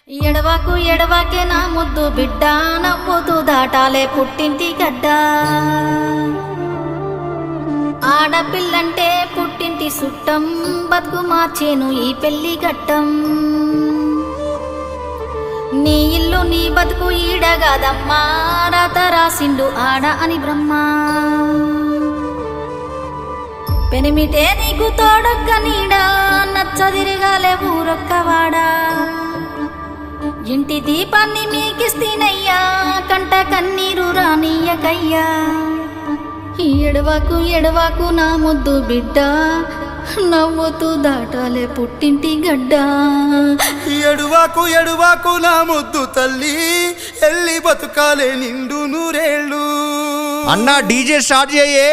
ఎడవాకు ఎడవాకే నా ముద్దు బిడ్డ నవ్వుతూ దాటాలే పుట్టింటి గడ్డ. ఆడపిల్లంటే పుట్టింటి సుట్టం, బతుకు మార్చేను ఈ పెళ్లి ఘట్టం. నీ ఇల్లు నీ బతుకు ఈడగాదమ్మా, రాత రాసిండు ఆడ అని బ్రహ్మ. పెనిమిటే నీకు తోడొక్క నీడా, నచ్చదిరగాలే ఊరొక్కవాడా. ఇంటి దీపాన్ని మీకిస్తీనయ్యా, కంట కన్నీరు రానియకయ్యా. ఎడవాకు ఎడవాకు నా ముద్దు బిడ్డ, నవ్వుతూ దాటాలే పుట్టింటి గడ్డ. ఎడువాకు ఎడువాకు నా ముద్దు తల్లి, ఎల్లి బతుకాలే నిండు నూరేళ్ళు. అన్నా డీజే స్టార్ట్ చేయే.